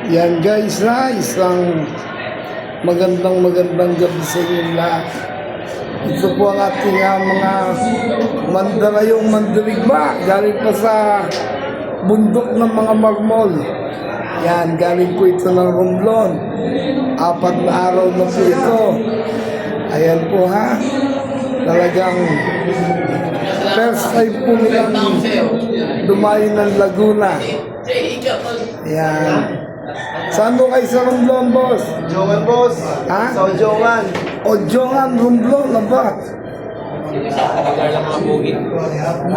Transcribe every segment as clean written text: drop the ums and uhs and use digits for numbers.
Yan guys na isang magandang gabi sa inyo lahat. Ito po ang ating mga mandarayong mandirigma galing pa sa bundok ng mga marmol. Yan, galing po ito ng Romblon. 4 na araw na po ito. Ayan po ha. Talagang first time po nilang dumayo ng Laguna. Ayan. Saan mo kayo sa Romblon, boss? Jongan, boss. Ha? Sa Jongan. O Jongan, Romblon na ba?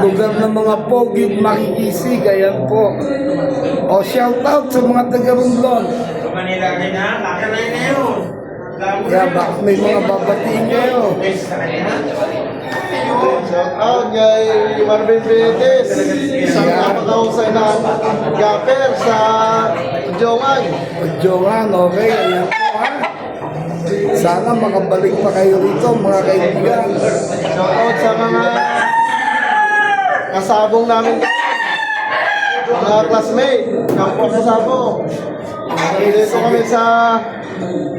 Lugar ng mga pogit, makikisig, ayan po. O shout out sa mga taga Romblon. Kaya baka may mga babatiin kayo. Shout out kay Marvin Benitez. Isang napakahusay na gapper sa Jongan. O Jongan, okay, ayan po ha. Sana makabalik pa kayo rito, mga kaibigan. Shout out sa mga kasabong namin. Mga classmate. Kampo kasabong. Dito kami sa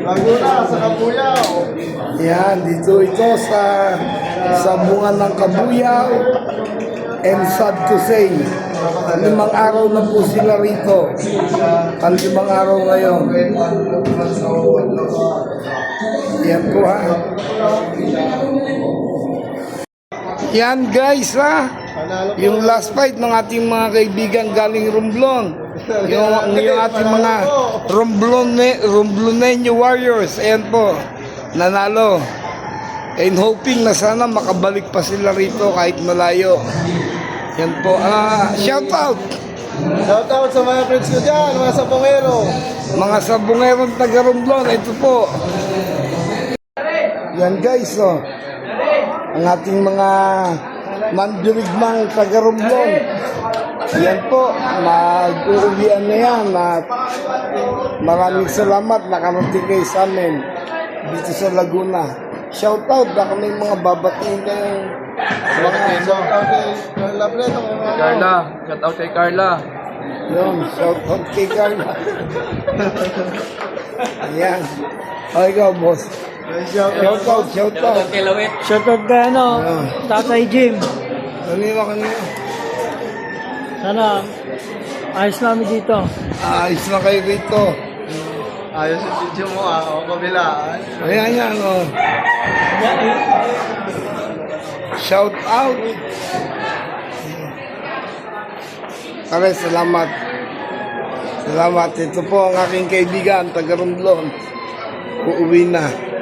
Laguna, sa Kabuyao. Yan, dito ito sa bunga ng Kabuyao. And sad to say, 5 araw na po sila rito. 5 araw ngayon. Yan po ha. Yan guys ha. Yung last fight ng ating mga kaibigan galing Romblon. Yung ating mga Romblonenyo Warriors. Ayan po. Nanalo. And hoping na sana makabalik pa sila rito kahit malayo. Yan po. Shout out. Shout out sa mga friends ko dyan, mga sabongero. Mga sabongerong taga Romblon. Ito po. Yan guys, oh. Ang ating mga mandirigmang taga Romblon. Yan po, mag-uwian na yan at maraming salamat nakarating kayo sa amin dito sa Laguna. Shout out, baka may mga babatiin kayong mga Shout out kay Carla Preto. Carla, shout out kay Carla. yun, shout out kay Carla. Ayan. O ikaw, boss. Shout out. Shout out. Shoutout kay Tatay Jim. Kanina. Sana ayos namin dito. Ayos na kayo rito. Ayos yung video mo o kabila. Ayan yan, oh. Shout out. Pare, salamat. Salamat. Ito po ang aking kaibigan, taga Romblon. Uuwi na.